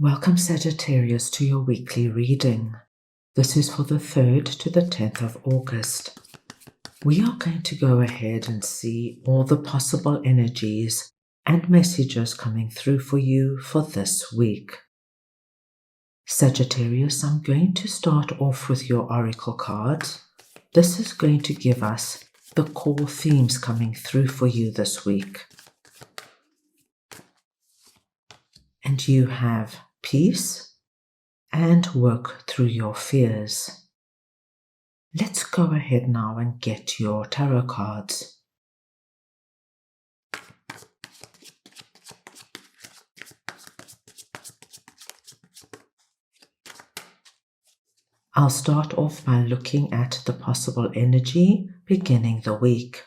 Welcome, Sagittarius, to your weekly reading. This is for the 3rd to the 10th of August. We are going to go ahead and see all the possible energies and messages coming through for you for this week. Sagittarius, I'm going to start off with your oracle cards. This is going to give us the core themes coming through for you this week. And you have peace and work through your fears. Let's go ahead now and get your tarot cards. I'll start off by looking at the possible energy beginning the week.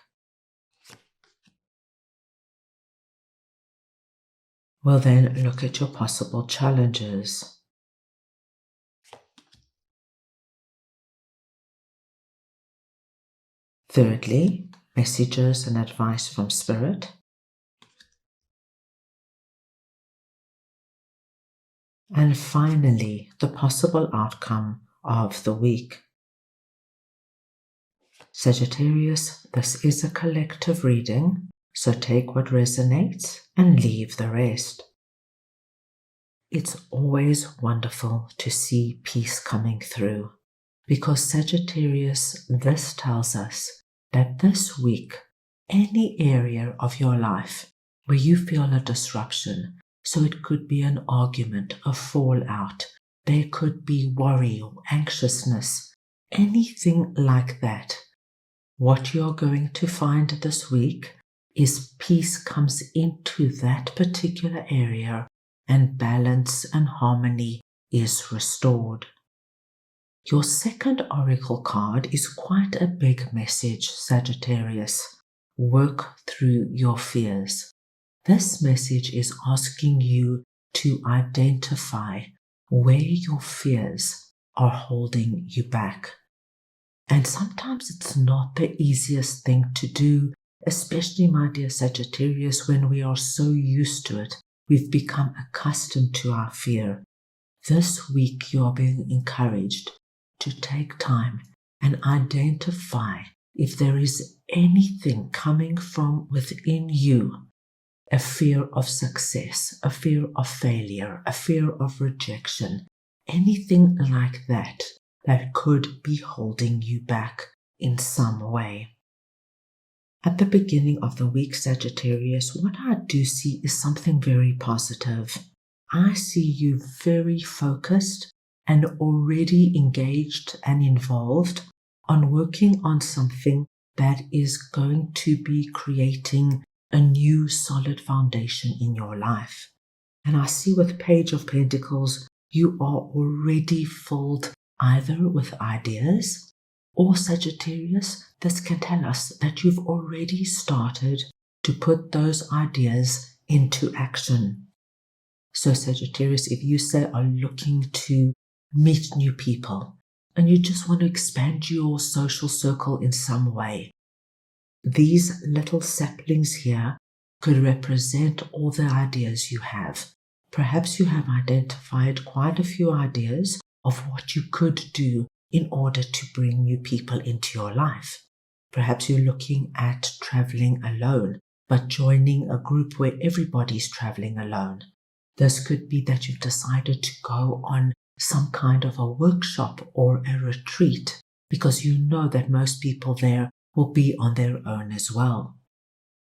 We'll then look at your possible challenges. Thirdly, messages and advice from Spirit. And finally, the possible outcome of the week. Sagittarius, this is a collective reading, so take what resonates and leave the rest. It's always wonderful to see peace coming through, because Sagittarius, this tells us that this week, any area of your life where you feel a disruption, so it could be an argument, a fallout, there could be worry or anxiousness, anything like that, what you're going to find this week is peace comes into that particular area and balance and harmony is restored. Your second oracle card is quite a big message, Sagittarius. Work through your fears. This message is asking you to identify where your fears are holding you back. And sometimes it's not the easiest thing to do, especially, my dear Sagittarius, when we are so used to it. We've become accustomed to our fear. This week you are being encouraged to take time and identify if there is anything coming from within you, a fear of success, a fear of failure, a fear of rejection, anything like that that could be holding you back in some way. At the beginning of the week, Sagittarius, what I do see is something very positive. I see you very focused and already engaged and involved on working on something that is going to be creating a new solid foundation in your life. And I see with Page of Pentacles, you are already filled either with ideas or, Sagittarius, this can tell us that you've already started to put those ideas into action. So, Sagittarius, if you say are looking to meet new people and you just want to expand your social circle in some way, these little saplings here could represent all the ideas you have. Perhaps you have identified quite a few ideas of what you could do in order to bring new people into your life. Perhaps you're looking at traveling alone, but joining a group where everybody's traveling alone. This could be that you've decided to go on some kind of a workshop or a retreat because you know that most people there will be on their own as well.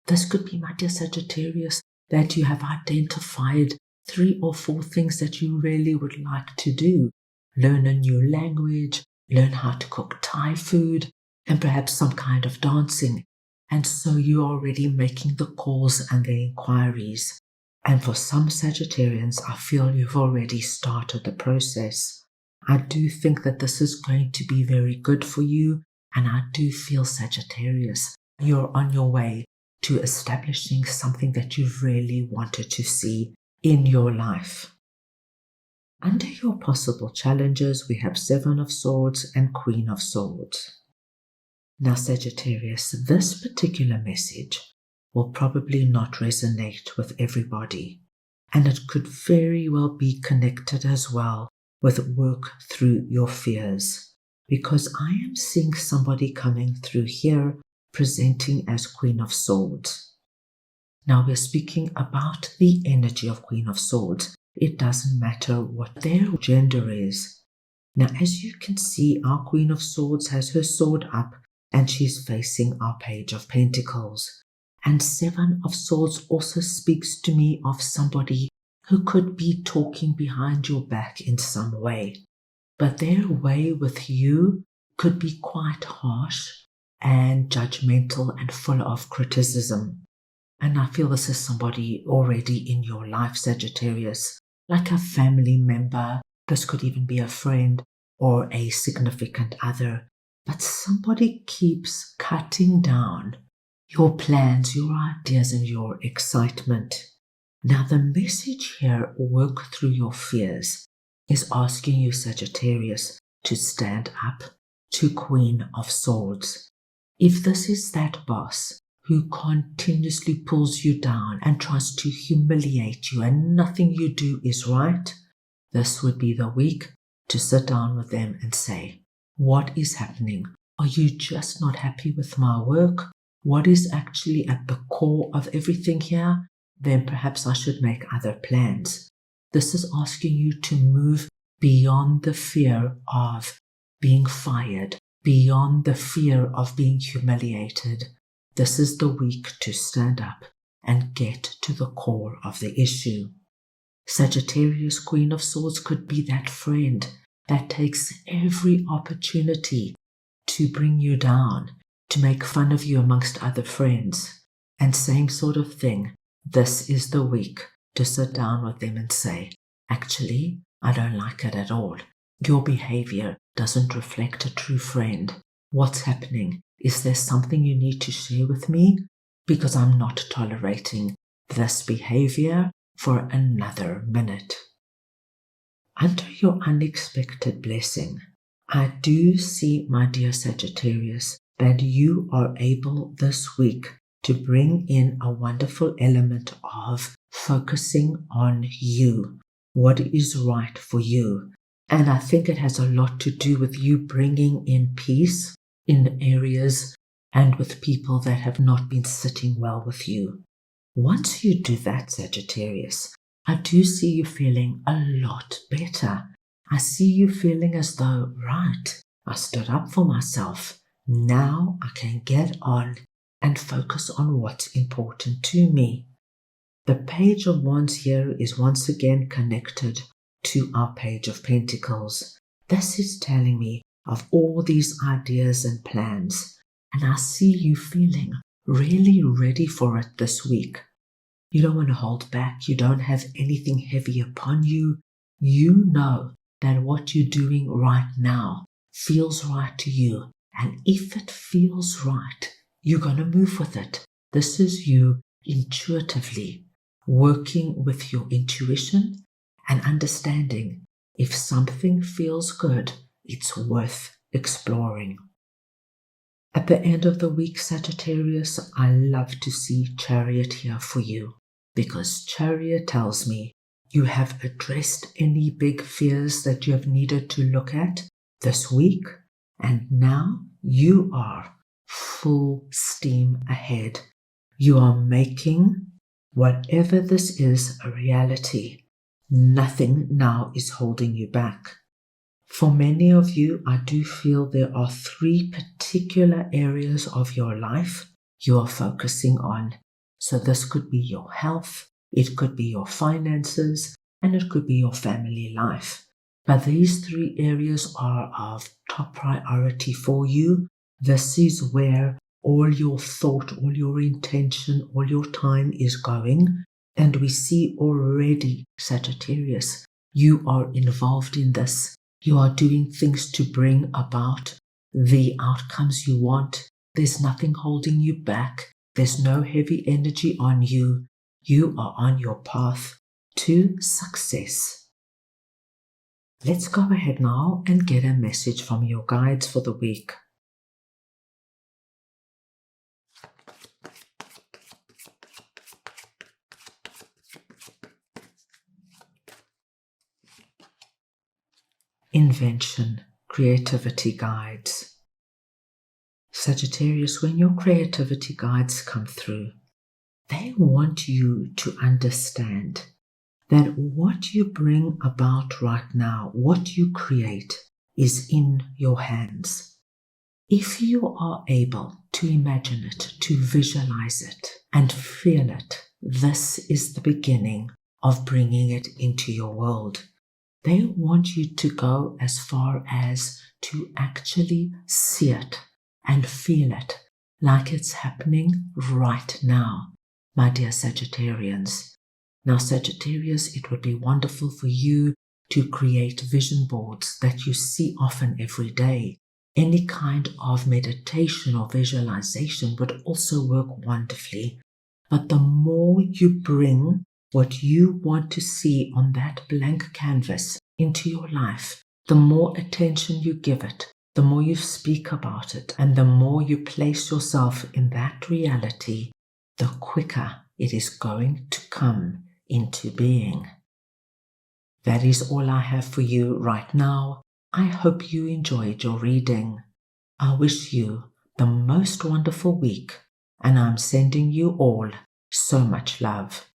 This could be, my dear Sagittarius, that you have identified 3 or 4 things that you really would like to do. Learn a new language, learn how to cook Thai food, and perhaps some kind of dancing. And so you're already making the calls and the inquiries. And for some Sagittarians, I feel you've already started the process. I do think that this is going to be very good for you. And I do feel, Sagittarius, you're on your way to establishing something that you've really wanted to see in your life. Under your possible challenges, we have 7 of Swords and Queen of Swords. Now, Sagittarius, this particular message will probably not resonate with everybody. and it could very well be connected as well with work through your fears, because I am seeing somebody coming through here presenting as Queen of Swords. Now we're speaking about the energy of Queen of Swords. It doesn't matter what their gender is. Now, as you can see, our Queen of Swords has her sword up and she's facing our Page of Pentacles. And Seven of Swords also speaks to me of somebody who could be talking behind your back in some way. But their way with you could be quite harsh and judgmental and full of criticism. And I feel this is somebody already in your life, Sagittarius, like a family member. This could even be a friend or a significant other. But somebody keeps cutting down your plans, your ideas, and your excitement. Now, the message here, work through your fears, is asking you, Sagittarius, to stand up to Queen of Swords. If this is that boss who continuously pulls you down and tries to humiliate you and nothing you do is right, this would be the week to sit down with them and say, what is happening? Are you just not happy with my work? What is actually at the core of everything here? Then perhaps I should make other plans. This is asking you to move beyond the fear of being fired, beyond the fear of being humiliated. This is the week to stand up and get to the core of the issue. Sagittarius, Queen of Swords, could be that friend that takes every opportunity to bring you down, to make fun of you amongst other friends. And same sort of thing, this is the week to sit down with them and say, actually, I don't like it at all. Your behavior doesn't reflect a true friend. What's happening? Is there something you need to share with me? Because I'm not tolerating this behavior for another minute. Under your unexpected blessing, I do see, my dear Sagittarius, that you are able this week to bring in a wonderful element of focusing on you, what is right for you. And I think it has a lot to do with you bringing in peace in areas and with people that have not been sitting well with you. Once you do that, Sagittarius, I do see you feeling a lot better. I see you feeling as though, right, I stood up for myself. Now I can get on and focus on what's important to me. The Page of Wands here is once again connected to our Page of Pentacles. This is telling me of all these ideas and plans, and I see you feeling really ready for it this week. You don't want to hold back. You don't have anything heavy upon you. You know that what you're doing right now feels right to you. And if it feels right, you're going to move with it. This is you intuitively working with your intuition and understanding if something feels good, it's worth exploring. At the end of the week, Sagittarius, I love to see Chariot here for you, because Chariot tells me you have addressed any big fears that you have needed to look at this week, and now you are full steam ahead. You are making whatever this is a reality. Nothing now is holding you back. For many of you, I do feel there are 3 particular areas of your life you are focusing on. So this could be your health, it could be your finances, and it could be your family life. But these 3 areas are of top priority for you. This is where all your thought, all your intention, all your time is going. And we see already, Sagittarius, you are involved in this. You are doing things to bring about the outcomes you want. There's nothing holding you back. There's no heavy energy on you. You are on your path to success. Let's go ahead now and get a message from your guides for the week. invention, creativity guides. Sagittarius, when your creativity guides come through, they want you to understand that what you bring about right now, what you create, is in your hands. If you are able to imagine it, to visualize it, and feel it, this is the beginning of bringing it into your world. They want you to go as far as to actually see it and feel it like it's happening right now, my dear Sagittarians. Now, Sagittarius, it would be wonderful for you to create vision boards that you see often every day. Any kind of meditation or visualization would also work wonderfully. But the more you bring what you want to see on that blank canvas into your life, the more attention you give it, the more you speak about it, and the more you place yourself in that reality, the quicker it is going to come into being. That is all I have for you right now. I hope you enjoyed your reading. I wish you the most wonderful week, and I'm sending you all so much love.